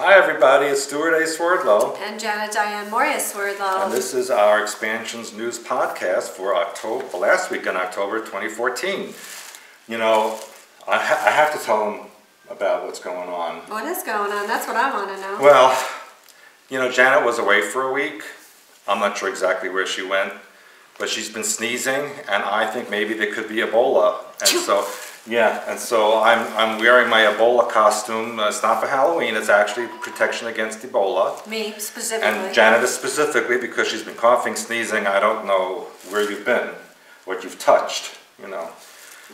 Hi everybody, it's Stewart A. Swerdlow. And Janet Swerdlow. And this is our Expansions News Podcast for October, last week in October 2014. You know, I have to tell them about what's going on. What is going on? That's what I want to know. Well, you know, Janet was away for a week. I'm not sure exactly where she went, but she's been sneezing, and I think maybe there could be Ebola. And so, yeah, and so I'm wearing my Ebola costume. It's not for Halloween. It's actually protection against Ebola. Me specifically. And Janet is specifically because she's been coughing, sneezing. I don't know where you've been, what you've touched, you know.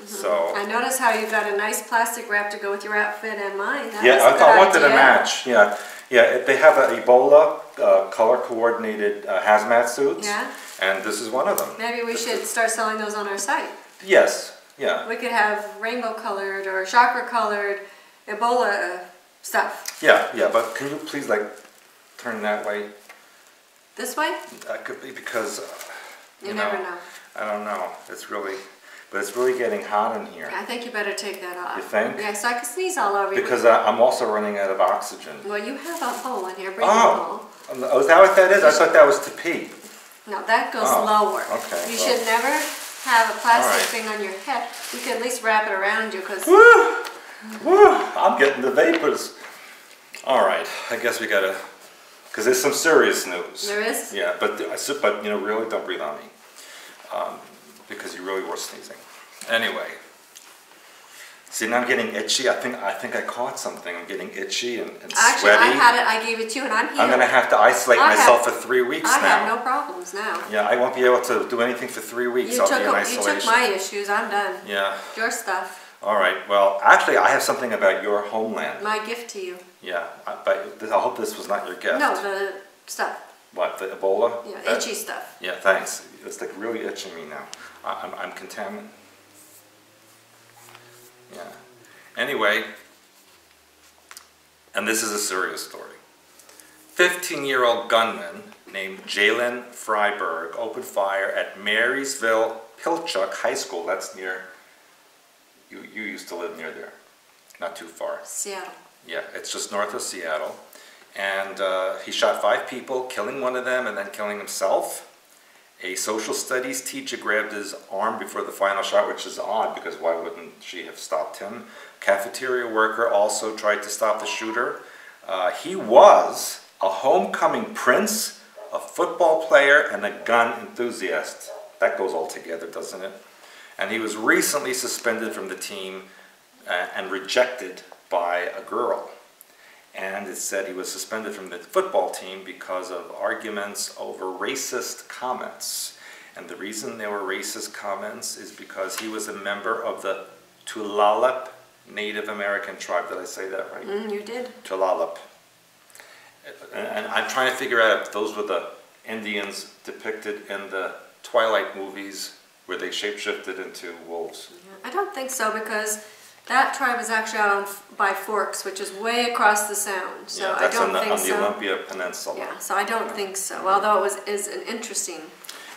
So I noticed how you got a nice plastic wrap to go with your outfit and mine. I wanted to match. Yeah, they have an Ebola color-coordinated hazmat suits. Yeah. And this is one of them. Maybe we should start selling those on our site. Yes. Yeah. We could have rainbow-colored or chakra-colored Ebola stuff. Yeah, but can you please turn that way? This way? That could be because you never know. I don't know. But it's really getting hot in here. I think you better take that off. You think? Yeah, so I can sneeze all over you. Because I'm also running out of oxygen. Well, you have a hole in here. Bring the hole. Oh, is that what that is? I thought that was to pee. No, that goes lower. Okay. You should never have a plastic thing on your head. You can at least wrap it around you, because... Woo! I'm getting the vapors. All right, I guess we gotta... Because there's some serious news. There is? Yeah, but you know, really don't breathe on me. Because you really were sneezing. Anyway. See, now I'm getting itchy. I think I caught something. I'm getting itchy and sweaty. Actually, I had it. I gave it to you, and I'm healed. I'm going to have to isolate myself for 3 weeks now. I have no problems now. Yeah, I won't be able to do anything for 3 weeks. I'll be in isolation. You took my issues. I'm done. Yeah. Your stuff. All right. Well, actually, I have something about your homeland. My gift to you. Yeah, but I hope this was not your gift. No, the stuff. What, the Ebola? Yeah, itchy stuff. Yeah, thanks. It's really itching me now. I'm contaminated. Yeah. Anyway, and this is a serious story. 15-year-old gunman named Jalen Freiberg opened fire at Marysville Pilchuck High School. That's near, you used to live near there, not too far. Seattle. Yeah, it's just north of Seattle. And he shot 5 people, killing one of them and then killing himself. A social studies teacher grabbed his arm before the final shot, which is odd because why wouldn't she have stopped him? Cafeteria worker also tried to stop the shooter. He was a homecoming prince, a football player, and a gun enthusiast. That goes all together, doesn't it? And he was recently suspended from the team and rejected by a girl. And it said he was suspended from the football team because of arguments over racist comments. And the reason they were racist comments is because he was a member of the Tulalip Native American tribe. Did I say that right? You did. Tulalip. And I'm trying to figure out if those were the Indians depicted in the Twilight movies where they shapeshifted into wolves. I don't think so, because that tribe is actually out by Forks, which is way across the Sound. So yeah, that's I don't think on so. the Olympia Peninsula. Yeah, so I don't think so. Although it is an interesting.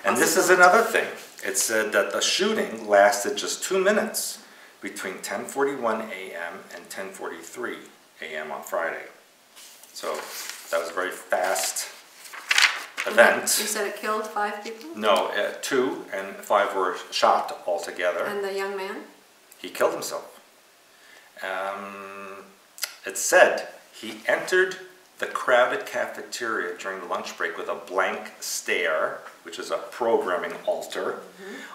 And this is another thing. It said that the shooting lasted just 2 minutes between 10:41 a.m. and 10:43 a.m. on Friday. So that was a very fast event. You said it killed 5 people? No, 2 and 5 were shot altogether. And the young man? He killed himself. It said he entered the crowded cafeteria during the lunch break with a blank stare, which is a programming alter,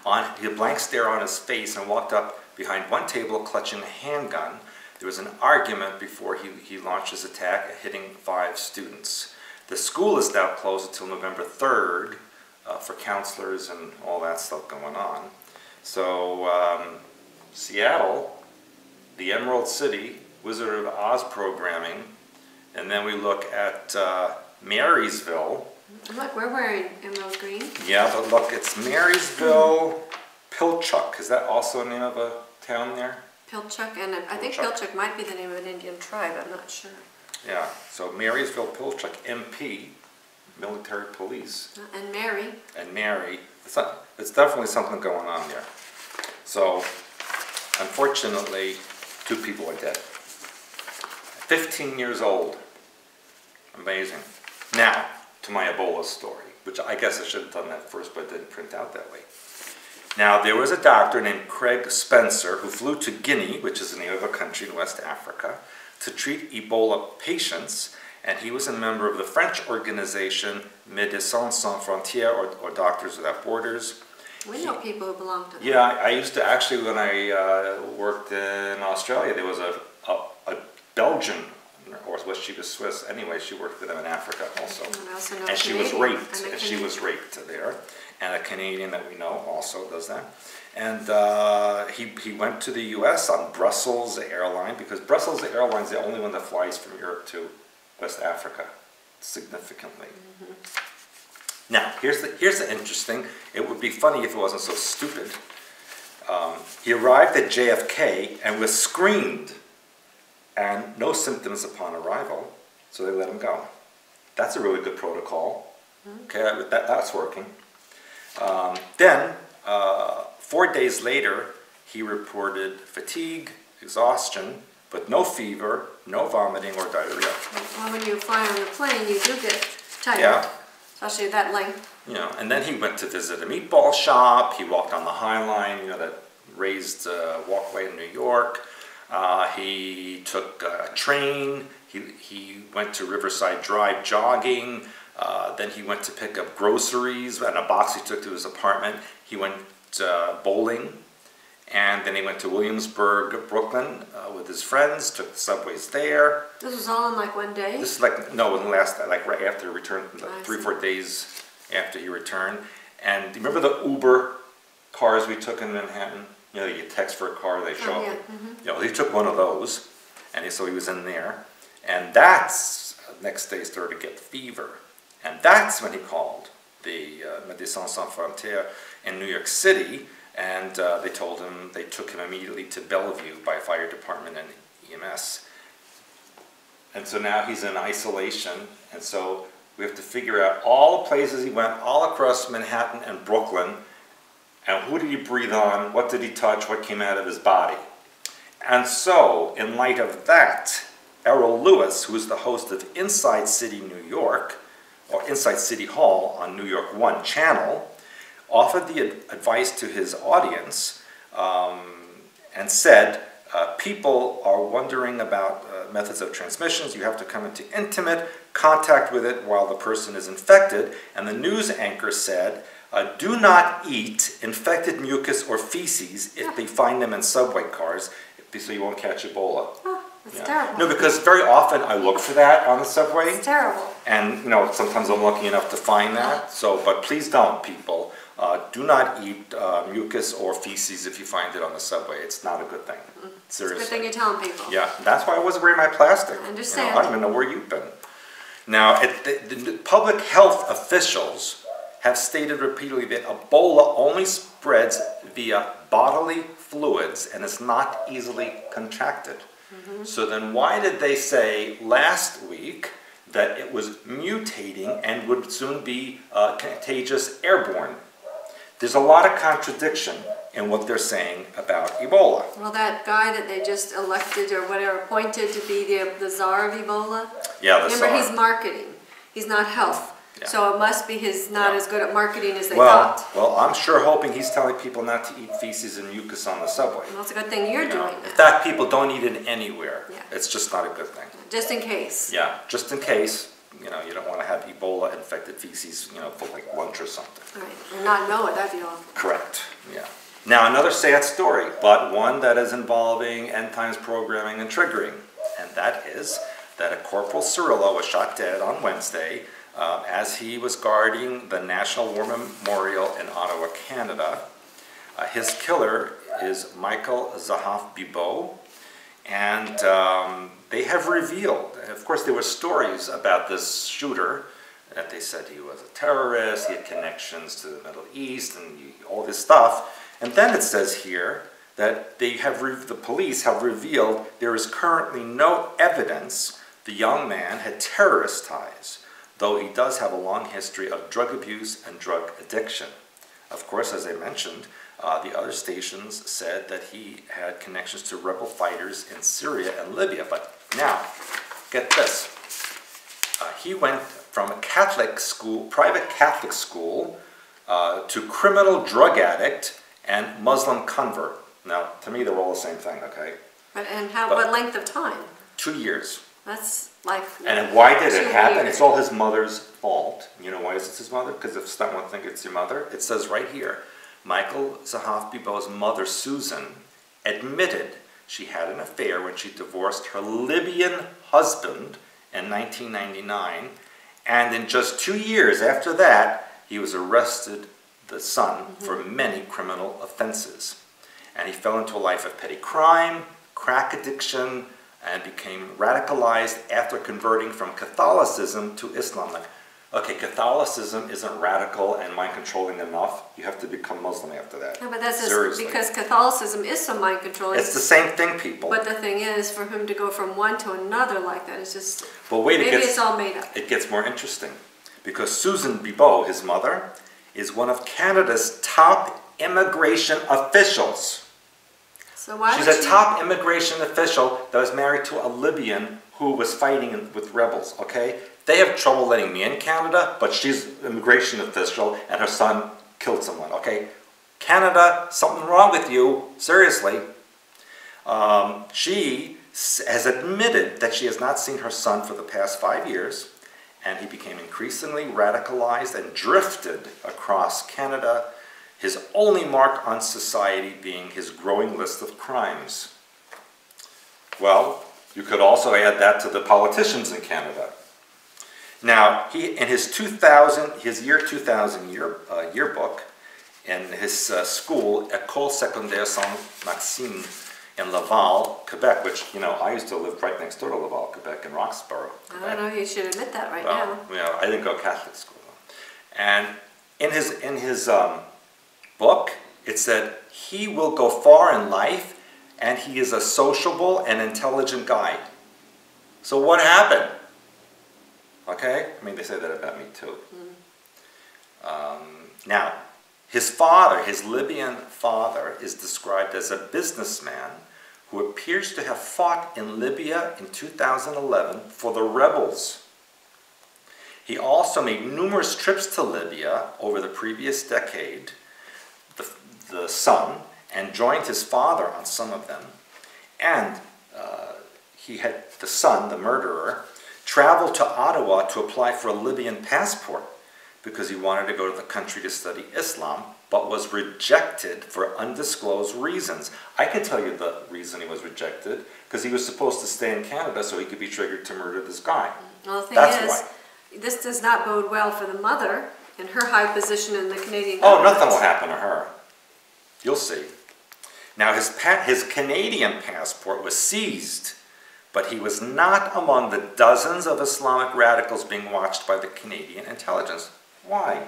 he had a blank stare on his face, and walked up behind one table clutching a handgun. There was an argument before he launched his attack, hitting 5 students. The school is now closed until November 3rd for counselors and all that stuff going on. So Seattle, the Emerald City, Wizard of Oz programming, and then we look at Marysville. Look, we're wearing emerald green. Yeah, but look, it's Marysville Pilchuck. Is that also the name of a town there? Pilchuck, and I think Pilchuck might be the name of an Indian tribe, I'm not sure. Yeah, so Marysville Pilchuck, MP, military police. And Mary. And Mary. It's definitely something going on there. So, unfortunately, 2 people are dead. 15 years old. Amazing. Now, to my Ebola story, which I guess I should have done that first, but it didn't print out that way. Now, there was a doctor named Craig Spencer who flew to Guinea, which is the name of a country in West Africa, to treat Ebola patients, and he was a member of the French organization Médecins Sans Frontières, or Doctors Without Borders. We know people who belong to them. Yeah, I used to actually, when I worked in Australia, there was a Belgian, or she was Swiss, anyway, she worked with them in Africa also. And she was raped, there. And a Canadian that we know also does that. And he went to the US on Brussels Airline, because Brussels Airline is the only one that flies from Europe to West Africa, significantly. Now, here's the interesting, it would be funny if it wasn't so stupid. He arrived at JFK and was screened, and no symptoms upon arrival, so they let him go. That's a really good protocol. Okay, that's working. Then, 4 days later, he reported fatigue, exhaustion, but no fever, no vomiting or diarrhea. Well, when you fly on the plane, you do get tired. Yeah. Especially that length. You know, and then he went to visit a meatball shop. He walked on the High Line, you know, that raised walkway in New York. He took a train. He went to Riverside Drive jogging. Then he went to pick up groceries and a box he took to his apartment. He went bowling. And then he went to Williamsburg, Brooklyn, with his friends, took the subways there. This was all in like one day? This is like, no, it last, like right after he returned, like 3 or 4 days after he returned. And do you remember the Uber cars we took in Manhattan? You know, you text for a car, they show up. You know, he took one of those, and so he was in there. And that's, next day he started to get fever. And that's when he called the Médecins Sans Frontières in New York City. And they told him, they took him immediately to Bellevue by fire department and EMS. And so now he's in isolation. And so we have to figure out all the places he went, all across Manhattan and Brooklyn. And who did he breathe on? What did he touch? What came out of his body? And so, in light of that, Errol Lewis, who is the host of Inside City New York, or Inside City Hall on New York One channel, offered the advice to his audience and said, people are wondering about methods of transmissions. You have to come into intimate contact with it while the person is infected. And the news anchor said, do not eat infected mucus or feces if they find them in subway cars, so you won't catch Ebola. Oh, that's terrible. No, because very often I look for that on the subway. It's terrible. And, you know, sometimes I'm lucky enough to find that. So, but please don't, people. Do not eat mucus or feces if you find it on the subway. It's not a good thing. Seriously. It's a good thing you're telling people. Yeah, that's why I wasn't wearing my plastic. I understand. You know, I don't even know where you've been. Now, the public health officials have stated repeatedly that Ebola only spreads via bodily fluids and is not easily contracted. So then why did they say last week that it was mutating and would soon be contagious airborne? There's a lot of contradiction in what they're saying about Ebola. Well, that guy that they just elected or whatever, appointed to be the czar of Ebola. Yeah, the remember, czar. He's marketing. He's not health. Yeah. So it must be he's not as good at marketing as they Well, thought. well, I'm sure hoping he's telling people not to eat feces and mucus on the subway. Well, it's a good thing you're doing In that. fact, people don't eat it anywhere. Yeah. It's just not a good thing. Just in case. Yeah, just in case, you know, you don't want to have Ebola-infected feces, you know, for like lunch or something. Right. And not know it, that'd be awful. Correct, yeah. Now, another sad story, but one that is involving end times programming and triggering. And that is that a Corporal Cirillo was shot dead on Wednesday as he was guarding the National War Memorial in Ottawa, Canada. His killer is Michael Zahaf Bibo, and they have revealed, of course there were stories about this shooter, that they said he was a terrorist, he had connections to the Middle East, and all this stuff. And then it says here that they have the police have revealed there is currently no evidence the young man had terrorist ties, though he does have a long history of drug abuse and drug addiction. Of course, as I mentioned, the other stations said that he had connections to rebel fighters in Syria and Libya. But now, get this. He went from a Catholic school, private Catholic school, to criminal drug addict and Muslim convert. Now, to me, they're all the same thing, okay? And what length of time? 2 years. That's like. And why did it 2 happen? years. It's all his mother's fault. You know why is it his mother? Because if someone think it's your mother, it says right here, Michael Zahav Bibo's mother, Susan, admitted she had an affair when she divorced her Libyan husband in 1999, and in just 2 years after that, he was arrested, the son, for many criminal offenses. And he fell into a life of petty crime, crack addiction, and became radicalized after converting from Catholicism to Islam. Like, okay, Catholicism isn't radical and mind-controlling enough. You have to become Muslim after that. No, but that's Seriously. because Catholicism is some mind controlling. It's the same thing, people. But the thing is, for him to go from one to another like that is just. But wait, maybe it's all made up. It gets more interesting. Because Susan Bibo, his mother, is one of Canada's top immigration officials. So why She's a top immigration official that was married to a Libyan who was fighting with rebels, okay? They have trouble letting me in Canada, but she's an immigration official and her son killed someone, okay? Canada, something wrong with you, seriously. She has admitted that she has not seen her son for the past 5 years, and he became increasingly radicalized and drifted across Canada, his only mark on society being his growing list of crimes. Well, you could also add that to the politicians in Canada. Now, he in his year 2000 yearbook, in his school, École Secondaire Saint-Maxime in Laval, Quebec, which, you know, I used to live right next door to Laval, Quebec, in Roxborough, Quebec. I don't know, you should admit that right now. Well, I didn't go Catholic school. And in his book, it said, he will go far in life, and he is a sociable and intelligent guy. So what happened? Okay? I mean, they say that about me too. Now, his father, his Libyan father, is described as a businessman who appears to have fought in Libya in 2011 for the rebels. He also made numerous trips to Libya over the previous decade, the son, and joined his father on some of them. And he had the son, the murderer, traveled to Ottawa to apply for a Libyan passport because he wanted to go to the country to study Islam, but was rejected for undisclosed reasons. I can tell you the reason he was rejected, because he was supposed to stay in Canada so he could be triggered to murder this guy. Well, the thing That's is, why. this does not bode well for the mother and her high position in the Canadian Oh, government. nothing will happen to her. You'll see. Now, his Canadian passport was seized, but he was not among the dozens of Islamic radicals being watched by the Canadian intelligence. Why?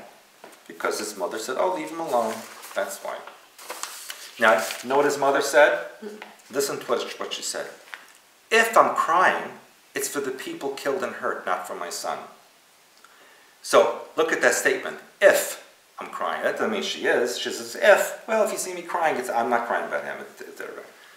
Because his mother said, oh, leave him alone. That's why. Now, you know what his mother said? Listen to what she said. If I'm crying, it's for the people killed and hurt, not for my son. So, look at that statement. If I'm crying. That doesn't mean she is. She says, if. Well, if you see me crying, I'm not crying about him.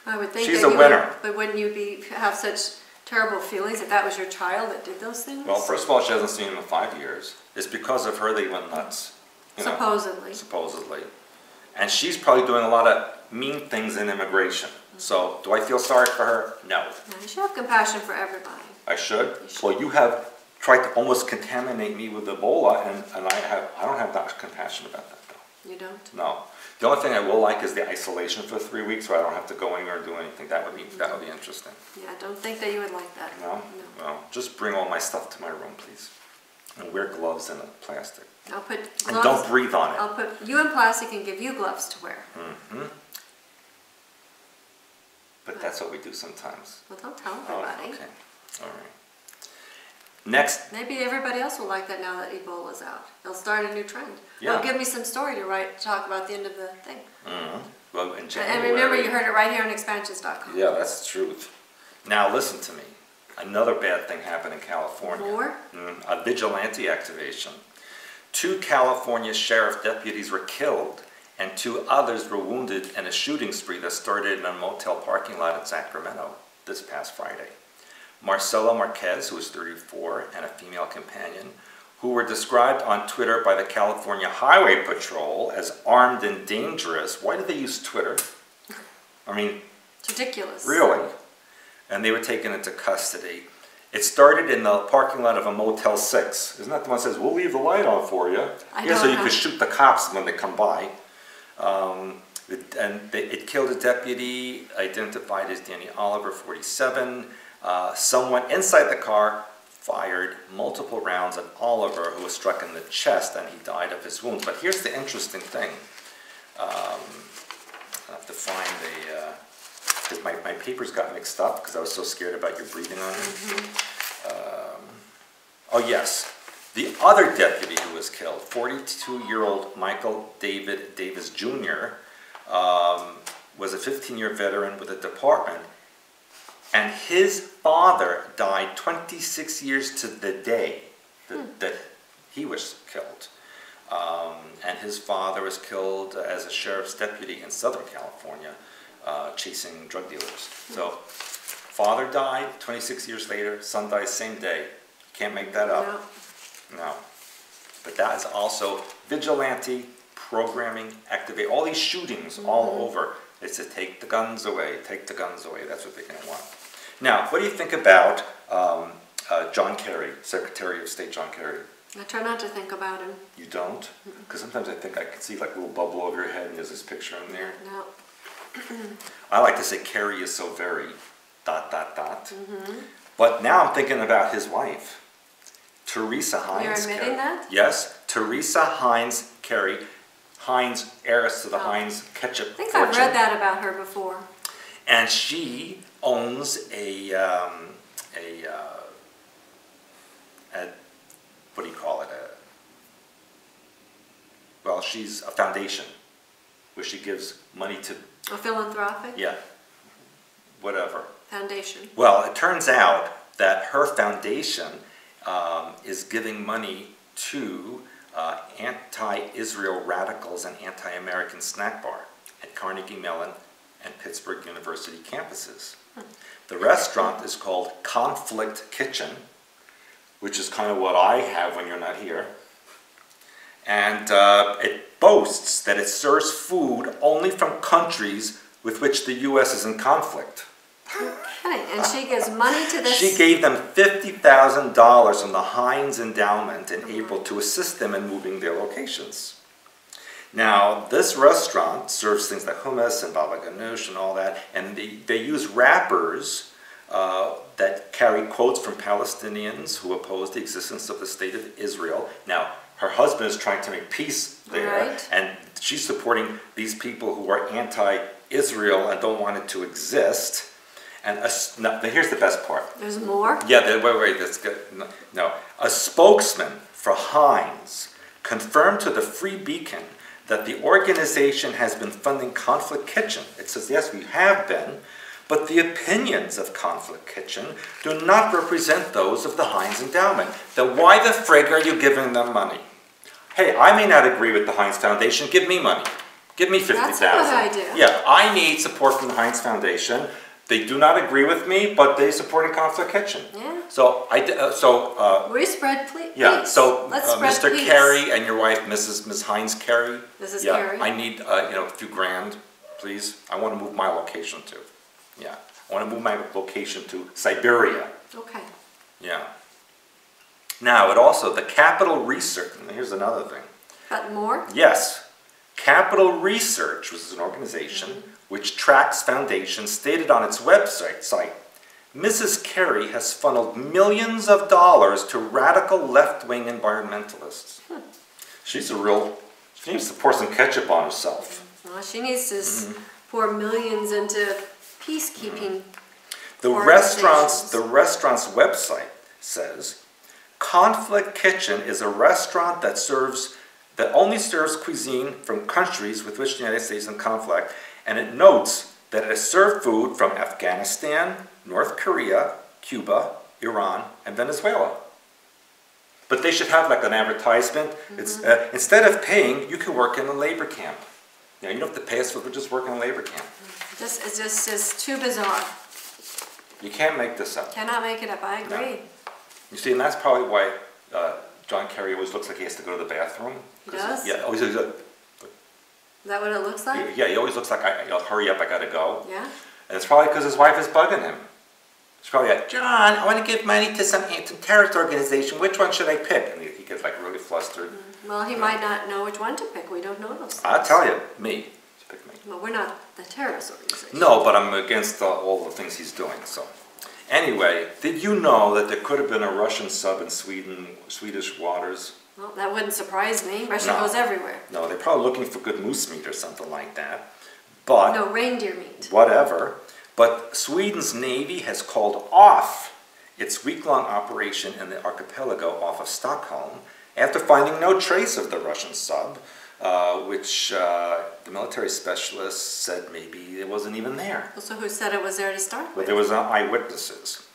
I would think She's that a winner. But wouldn't you have such terrible feelings if that was your child that did those things? Well, first of all, she hasn't seen him in 5 years. It's because of her they went nuts. You know, supposedly. Supposedly. And she's probably doing a lot of mean things in immigration. So, do I feel sorry for her? No. You should have compassion for everybody. I should? Well, you have tried to almost contaminate me with Ebola, and I don't have that compassion about that, though. You don't? No. The only thing I will like is the isolation for 3 weeks, so I don't have to go anywhere and do anything. That would be interesting. Yeah, I don't think that you would like that. No? Well, just bring all my stuff to my room, please. And wear gloves in plastic. I'll put gloves. And don't breathe on it. I'll put you in plastic and give you gloves to wear. Mm-hmm. But that's what we do sometimes. Well, don't tell everybody. Oh, okay. All right. Next. Maybe everybody else will like that now that Ebola's out. They'll start a new trend. Yeah. They'll give me some story to talk about the end of the thing. Mm-hmm. Well, in January. And remember, you heard it right here on expansions.com. Yeah, that's the truth. Now listen to me. Another bad thing happened in California. More? A vigilante activation. 2 California sheriff deputies were killed and 2 others were wounded in a shooting spree that started in a motel parking lot in Sacramento this past Friday. Marcelo Marquez, who was 34, and a female companion, who were described on Twitter by the California Highway Patrol as armed and dangerous. Why did they use Twitter? I mean, it's ridiculous. Really? And they were taken into custody. It started in the parking lot of a Motel 6. Isn't that the one that says, we'll leave the light on for you? So you could shoot the cops when they come by. It killed a deputy, identified as Danny Oliver, 47. Someone inside the car fired multiple rounds at Oliver, who was struck in the chest, and he died of his wounds. But here's the interesting thing. I have to find because my papers got mixed up because I was so scared about your breathing on it. Oh yes, the other deputy who was killed, 42-year-old Michael David Davis Jr., was a 15-year veteran with the department, and his father died 26 years to the day that he was killed. And his father was killed as a sheriff's deputy in Southern California, chasing drug dealers. So, father died 26 years later, son died same day. Can't make that up. No. But that is also vigilante programming, activate all these shootings all over. It's to take the guns away, take the guns away. That's what they're going to want. Now, what do you think about John Kerry, Secretary of State John Kerry? I try not to think about him. You don't? Because sometimes I think I can see like a little bubble over your head and there's this picture in there. No. I like to say Kerry is so very ... But now I'm thinking about his wife, Teresa Heinz. You're admitting that? Yes, Teresa Heinz Kerry, Heinz, heiress to the Heinz ketchup I think fortune. I've read that about her before. And she owns what do you call it? Well, she's a foundation where she gives money to... A philanthropic? Yeah, whatever. Foundation. Well, it turns out that her foundation is giving money to anti-Israel radicals and anti-American snack bar at Carnegie Mellon and Pittsburgh University campuses. The restaurant is called Conflict Kitchen, which is kind of what I have when you're not here. And it boasts that it serves food only from countries with which the U.S. is in conflict. Okay, and she gives money to this... She gave them $50,000 from the Heinz Endowment in April to assist them in moving their locations. Now, this restaurant serves things like hummus and baba ganoush and all that, and they use wrappers that carry quotes from Palestinians who oppose the existence of the State of Israel. Now, her husband is trying to make peace there, and she's supporting these people who are anti-Israel and don't want it to exist. And now, here's the best part. There's more? Yeah, wait, that's good. No. A spokesman for Heinz confirmed to the Free Beacon that the organization has been funding Conflict Kitchen. It says, yes, we have been, but the opinions of Conflict Kitchen do not represent those of the Heinz Endowment. Then why the frig are you giving them money? Hey, I may not agree with the Heinz Foundation. Give me money. Give me $50,000. That's a good idea. Yeah, I need support from the Heinz Foundation. They do not agree with me, but they support Conflict Kitchen. Yeah. So we spread peace. Yeah. So Mr. peace. Kerry and your wife, Ms. Heinz Kerry. Mrs. Yeah, Kerry. I need a few grand, please. I want to move my location to. Yeah. I want to move my location to Siberia. Okay. Yeah. Now, it also, the Capital Research, and here's another thing. Got more? Yes. Capital Research, which is an organization which tracks foundations, stated on its website, Mrs. Kerry has funneled millions of dollars to radical left-wing environmentalists. She needs to pour some ketchup on herself. Well, she needs to pour millions into peacekeeping The restaurant's website says, Conflict Kitchen is a restaurant that only serves cuisine from countries with which the United States is in conflict, and it notes that it has served food from Afghanistan, North Korea, Cuba, Iran, and Venezuela. But they should have like an advertisement. It's instead of paying, you can work in a labor camp. You don't have to pay us for just working in a labor camp. It's just too bizarre. You can't make this up. Cannot make it up, I agree. No. You see, and that's probably why John Kerry always looks like he has to go to the bathroom. He does? Yeah, always like, Is that what it looks like? yeah, he always looks like, hurry up, I gotta go. Yeah. And it's probably because his wife is bugging him. She's probably like, John, I want to give money to some terrorist organization. Which one should I pick? And he gets like really flustered. Well, he might not know which one to pick. We don't know those things. I'll tell you, me. Pick me. Well, we're not the terrorist organization. No, but I'm against all the things he's doing. So, anyway, did you know that there could have been a Russian sub in Swedish waters? Well, that wouldn't surprise me. Russia No. goes everywhere. No, they're probably looking for good moose meat or something like that. But No, reindeer meat. whatever. But Sweden's Navy has called off its week-long operation in the archipelago off of Stockholm after finding no trace of the Russian sub, which the military specialists said maybe it wasn't even there. So who said it was there to start But with? there was eyewitnesses.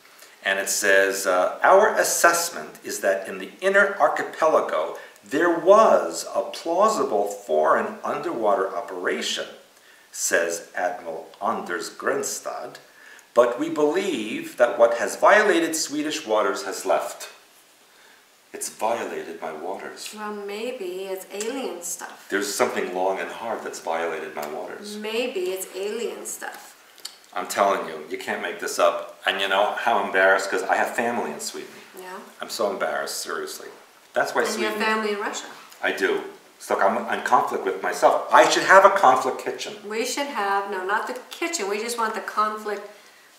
And it says, our assessment is that in the inner archipelago, there was a plausible foreign underwater operation, says Admiral Anders Grenstad, but we believe that what has violated Swedish waters has left. It's violated my waters. Well, maybe it's alien stuff. There's something long and hard that's violated my waters. Maybe it's alien stuff. I'm telling you, you can't make this up. And you know how embarrassed, because I have family in Sweden. Yeah. I'm so embarrassed, seriously. That's why And you Sweden... have family in Russia. I do. So look, I'm in conflict with myself. I should have a conflict kitchen. We should have, no, not the kitchen. We just want the conflict,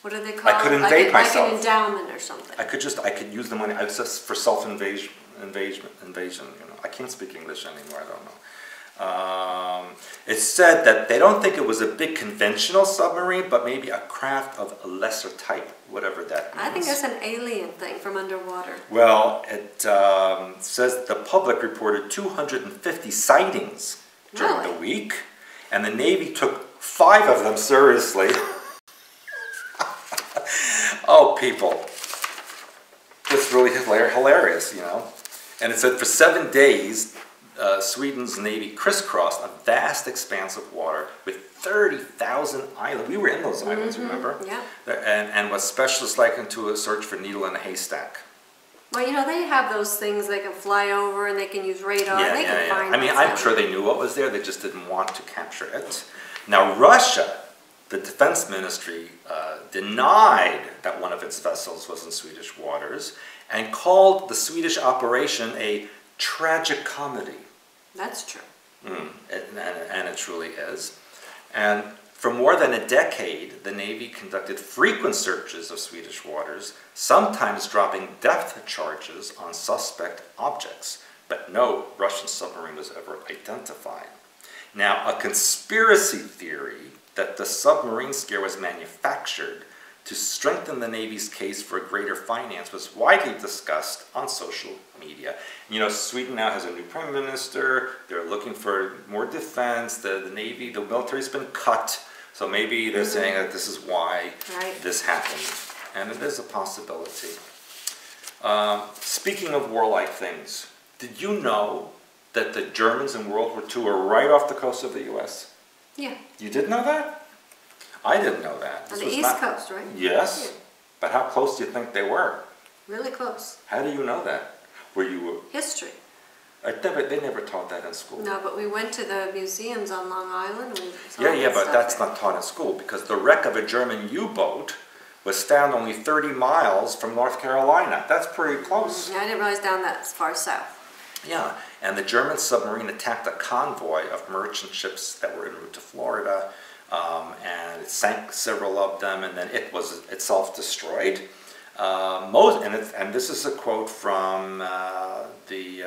what do they call it? I could invade myself. Like an endowment or something. I could use the money. I was just for self-invasion. Invasion. You know, I can't speak English anymore. I don't know. It said that they don't think it was a big conventional submarine, but maybe a craft of a lesser type, whatever that means. I think it's an alien thing from underwater. Well, it says the public reported 250 sightings during Really? the week, and the Navy took 5 of them seriously. Oh, people. It's really hilarious, you know. And it said for 7 days, Sweden's Navy crisscrossed a vast expanse of water with 30,000 islands. We were in those islands, remember? Yeah. And what specialists likened to a search for needle in a haystack. Well, you know, they have those things they can fly over and they can use radar. They can find I mean, what's I'm down sure they knew what was there. They just didn't want to capture it. Now, Russia, the defense ministry, denied that one of its vessels was in Swedish waters and called the Swedish operation a tragic comedy. That's true. And it truly is. And for more than a decade, the Navy conducted frequent searches of Swedish waters, sometimes dropping depth charges on suspect objects, but no Russian submarine was ever identified. Now, a conspiracy theory that the submarine scare was manufactured to strengthen the Navy's case for greater finance was widely discussed on social media. You know, Sweden now has a new prime minister. They're looking for more defense. The Navy, the military's been cut. So maybe they're saying that this is why this happened. And it is a possibility. Speaking of warlike things, did you know that the Germans in World War II were right off the coast of the U.S.? Yeah. You did know that? I didn't know that. On the East Coast, right? Yes. Yeah. But how close do you think they were? Really close. How do you know that? Were you... History. They never taught that in school. No, but we went to the museums on Long Island. We saw Yeah, that but stuff that's there. not taught in school because the wreck of a German U-boat was found only 30 miles from North Carolina. That's pretty close. Yeah, I didn't realize down that far south. Yeah, and the German submarine attacked a convoy of merchant ships that were en route to Florida, and it sank several of them, and then it was itself destroyed. And this is a quote from the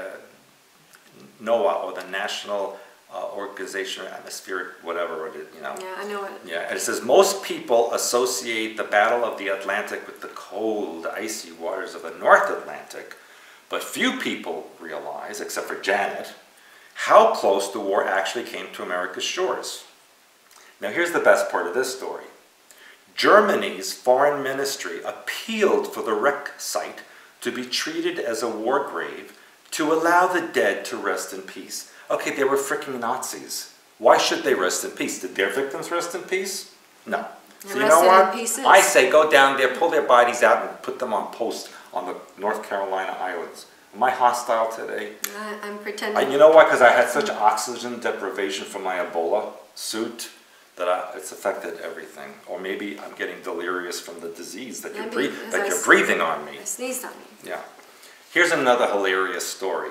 NOAA, or the National Organization of Atmospheric, whatever it is, you know. Yeah, I know it. Yeah, and it says, most people associate the Battle of the Atlantic with the cold, icy waters of the North Atlantic, but few people realize, except for Janet, how close the war actually came to America's shores. Now here's the best part of this story. Germany's foreign ministry appealed for the wreck site to be treated as a war grave to allow the dead to rest in peace. Okay, they were freaking Nazis. Why should they rest in peace? Did their victims rest in peace? No. So you know what? I say go down there, pull their bodies out, and put them on post on the North Carolina islands. Am I hostile today? I'm pretending. You know why? Because I had such oxygen deprivation from my Ebola suit that it's affected everything. Or maybe I'm getting delirious from the disease that you're breathing on me. I sneezed on you. Yeah. Here's another hilarious story.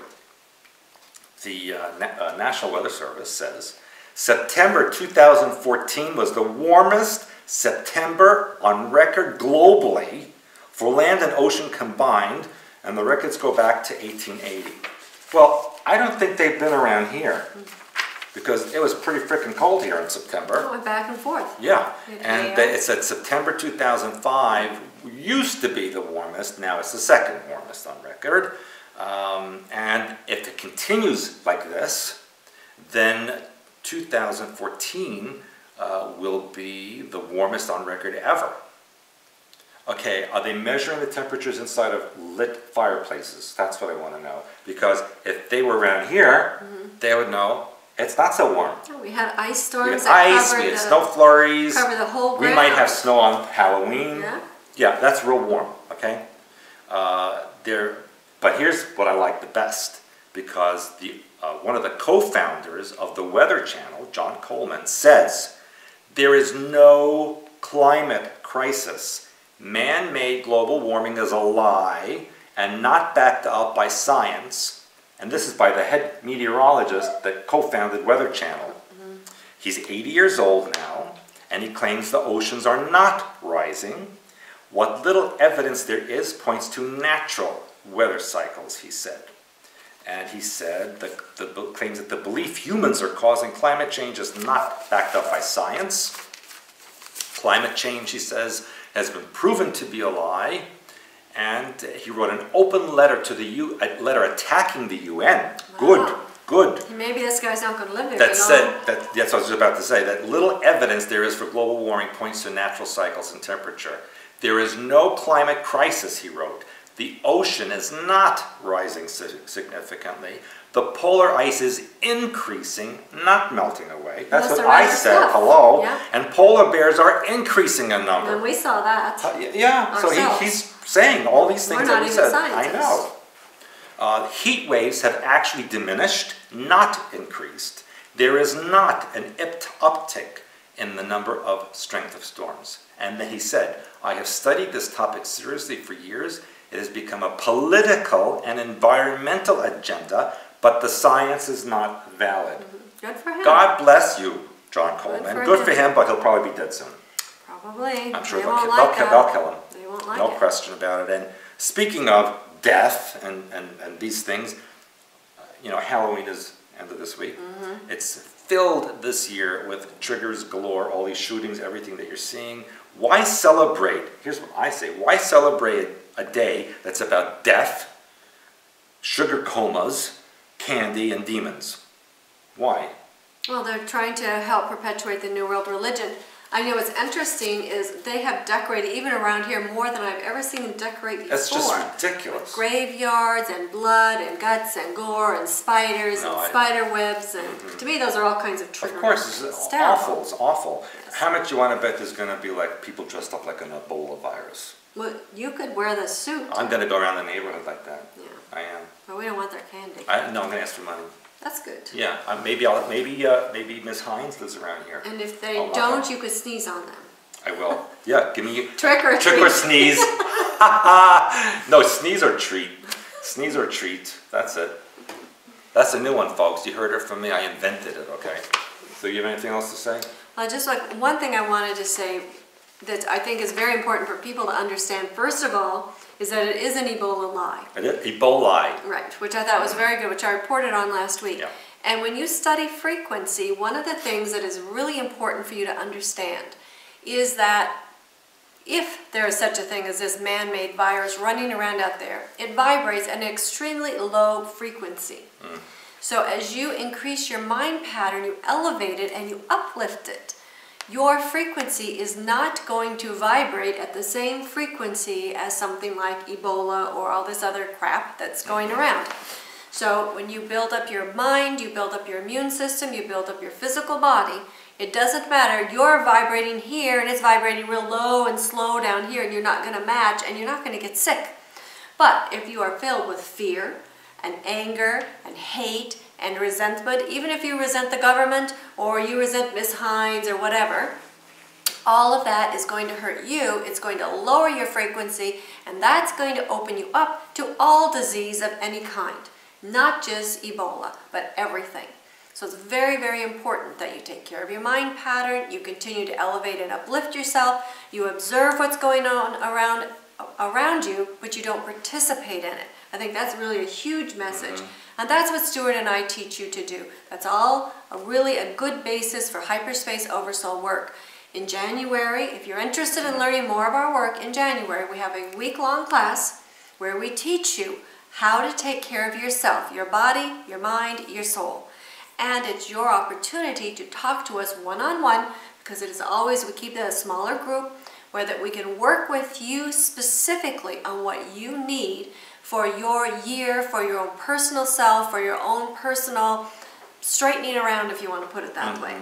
The National Weather Service says September 2014 was the warmest September on record globally for land and ocean combined, and the records go back to 1880. Well, I don't think they've been around here because it was pretty freaking cold here in September. It went back and forth. Yeah, and it said September 2005 used to be the warmest, now it's the second warmest on record. And if it continues like this, then 2014 will be the warmest on record ever. Okay, are they measuring the temperatures inside of lit fireplaces? That's what I want to know. Because if they were around here, they would know it's not so warm. Oh, we had ice storms. We had ice, we had snow flurries. Cover the whole ground. We might have snow on Halloween. Yeah. Yeah, that's real warm, okay? But here's what I like the best, because one of the co-founders of the Weather Channel, John Coleman, says, there is no climate crisis. Man-made global warming is a lie and not backed up by science. And this is by the head meteorologist that co-founded Weather Channel. He's 80 years old now, and he claims the oceans are not rising. What little evidence there is points to natural weather cycles, he said. And he said claims that the belief humans are causing climate change is not backed up by science. Climate change, he says, has been proven to be a lie. And he wrote an open letter to a letter attacking the UN. Wow. Good. Maybe this guy's not going to live there. That's what I was about to say. That little evidence there is for global warming points to natural cycles and temperature. There is no climate crisis, he wrote. The ocean is not rising significantly. The polar ice is increasing, not melting away. That's what I said, hello. Yeah. And polar bears are increasing in number. And we saw that. Yeah, so he's saying all these things that we said. Scientists. I know. Heat waves have actually diminished, not increased. There is not an uptick in the number of strength of storms. And then he said, I have studied this topic seriously for years. It has become a political and environmental agenda, but the science is not valid. Good for him. God bless you, John Coleman. Good for him, but he'll probably be dead soon. Probably. I'm sure they'll kill him. They won't like it. No question about it. And speaking of death and these things, Halloween is end of this week. It's filled this year with triggers galore, all these shootings, everything that you're seeing. Why celebrate? Here's what I say. Why celebrate a day that's about death, sugar comas, candy, and demons? Why? Well, they're trying to help perpetuate the New World religion. I know what's interesting is they have decorated, even around here, more than I've ever seen them decorate before. That's just ridiculous. Graveyards and blood and guts and gore and spiders and spider webs. And to me, those are all kinds of triggering. Of course, it's awful. It's awful. Yes. How much you want to bet there's going to be like people dressed up like an Ebola virus? Well, you could wear the suit. I'm going to go around the neighborhood like that. Yeah. I am. But we don't want their candy. No, I'm going to ask for money. That's good. Yeah, maybe Miss Hines lives around here. And if they don't, you could sneeze on them. I will. Yeah, give me trick or treat. Trick or sneeze. No, sneeze or treat. Sneeze or treat. That's it. That's a new one, folks. You heard it from me. I invented it. Okay. So you have anything else to say? Just like one thing I wanted to say that I think is very important for people to understand. First of all, is that it is an Ebola lie. Ebola. Right, which I thought was very good, which I reported on last week. Yeah. And when you study frequency, one of the things that is really important for you to understand is that if there is such a thing as this man-made virus running around out there, it vibrates at an extremely low frequency. So as you increase your mind pattern, you elevate it and you uplift it. Your frequency is not going to vibrate at the same frequency as something like Ebola or all this other crap that's going around. So when you build up your mind, you build up your immune system, you build up your physical body, It doesn't matter. You're vibrating here and it's vibrating real low and slow down here, and you're not going to match and you're not going to get sick. But if you are filled with fear and anger and hate and resentment, even if you resent the government or you resent Miss Hines or whatever, all of that is going to hurt you. It's going to lower your frequency, and that's going to open you up to all disease of any kind. Not just Ebola, but everything. So it's very, very important that you take care of your mind pattern, you continue to elevate and uplift yourself, you observe what's going on around you, but you don't participate in it. I think that's really a huge message. And that's what Stewart and I teach you to do. That's all really a good basis for hyperspace oversoul work. In January, if you're interested in learning more of our work, in January we have a week-long class where we teach you how to take care of yourself, your body, your mind, your soul. And it's your opportunity to talk to us one-on-one, because it is always, we keep it a smaller group, where that we can work with you specifically on what you need for your year, for your own personal self, for your own personal straightening around, if you want to put it that way.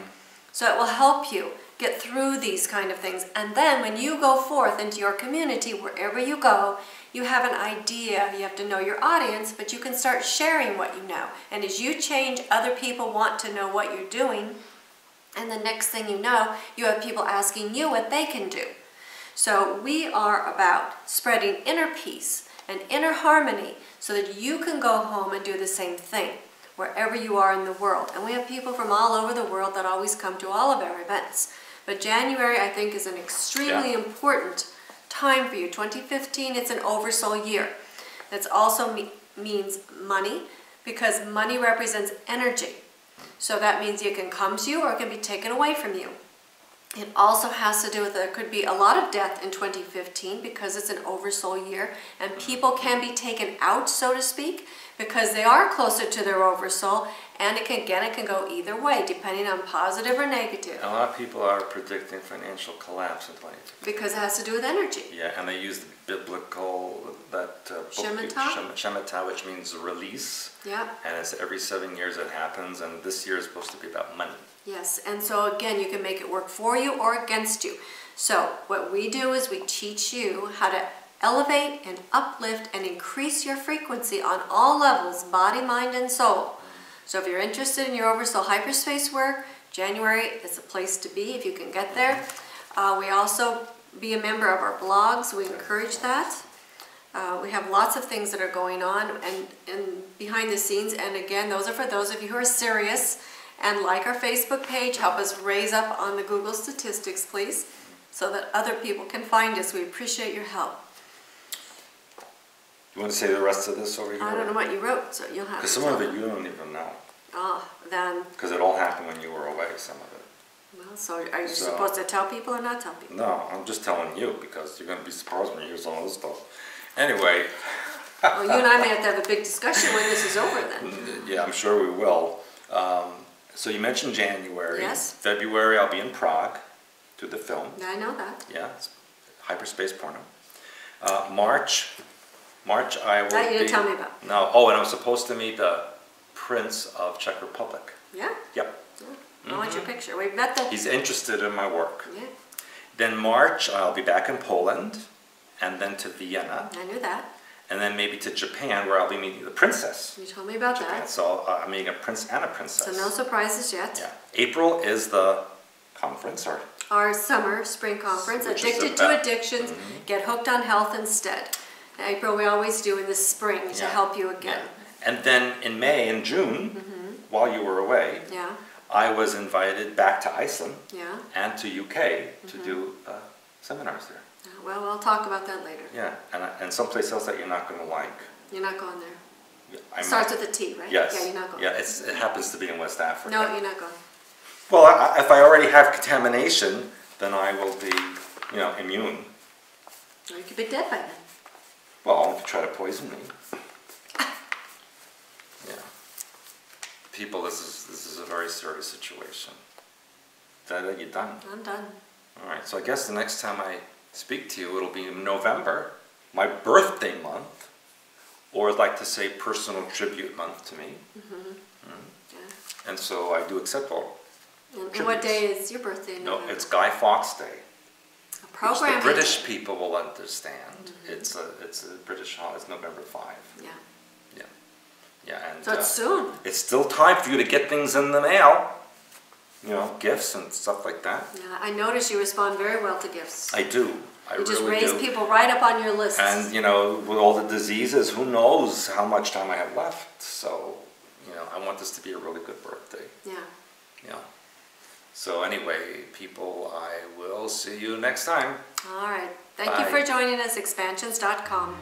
So it will help you get through these kind of things. And then when you go forth into your community, wherever you go, you have an idea. You have to know your audience, but you can start sharing what you know. And as you change, other people want to know what you're doing. And the next thing you know, you have people asking you what they can do. So we are about spreading inner peace and inner harmony so that you can go home and do the same thing wherever you are in the world. And we have people from all over the world that always come to all of our events. But January, I think, is an extremely important time for you. 2015, it's an oversoul year. That also means money, because money represents energy. So that means it can come to you or it can be taken away from you. It also has to do with, there could be a lot of death in 2015 because it's an oversoul year, and people can be taken out, so to speak, because they are closer to their oversoul, and it can go either way, depending on positive or negative. A lot of people are predicting financial collapse in 2015. Because it has to do with energy. Yeah, and they use the biblical, Shemitah, which means release. Yeah. And it's every 7 years it happens, and this year is supposed to be about money. Yes, and so again, you can make it work for you or against you. So what we do is we teach you how to elevate and uplift and increase your frequency on all levels, body, mind, and soul. So if you're interested in your oversoul hyperspace work, January is a place to be if you can get there. We also be a member of our blogs. We encourage that. We have lots of things that are going on and behind the scenes. And again, those are for those of you who are serious. And like our Facebook page, help us raise up on the Google statistics, please, so that other people can find us. We appreciate your help. You want to say the rest of this over here? I don't know what you wrote, so you'll have to. Because some of it you don't even know. Oh, then. Because it all happened when you were away, some of it. Well, so are you supposed to tell people or not tell people? No, I'm just telling you, because you're going to be surprised when you hear some of this stuff. Anyway. Well, you and I may have to have a big discussion when this is over then. Yeah, I'm sure we will. So you mentioned January. Yes. February, I'll be in Prague to the film. I know that. Yeah, it's hyperspace porno. March, I will That you be... didn't tell me about. No. Oh, and I'm supposed to meet the Prince of Czech Republic. Yeah? Yep. Yeah. I want your picture. We've met the... He's interested in my work. Yeah. Then March, I'll be back in Poland, and then to Vienna. I knew that. And then maybe to Japan, where I'll be meeting the princess. You told me about Japan. that. So I'm meeting a prince and a princess. So no surprises yet. Yeah. April is the conference, or... Our spring conference, Which is Addicted to Addictions, Get Hooked on Health Instead. In April, we always do in the spring to help you again. Yeah. And then in May and June, while you were away, I was invited back to Iceland and to UK to do seminars there. Well, we'll talk about that later. Yeah, and someplace else that you're not going to like. You're not going there. It starts with a T, right? Yes. Yeah, you're not going. Yeah, it happens to be in West Africa. No, you're not going. Well, if I already have contamination, then I will be, immune. Or you could be dead by then. Well, if you try to poison me. Yeah. People, this is a very serious situation. Are you done? I'm done. All right, so I guess the next time I speak to you, it'll be in November, my birthday month, or I'd like to say personal tribute month to me. Yeah. And so I do accept all And what day is your birthday in No, November? it's Guy Fawkes Day. Which Programming. the British people will understand. It's a British holiday. It's November 5. Yeah. Yeah. Yeah, and So it's soon. it's still time for you to get things in the mail. You know, gifts and stuff like that. Yeah, I notice you respond very well to gifts. I do. I You just really raise do. people right up on your list. And you know, with all the diseases, who knows how much time I have left? So, you know, I want this to be a really good birthday. Yeah. Yeah. So anyway, people, I will see you next time. All right. Thank Bye. you for joining us, expansions.com.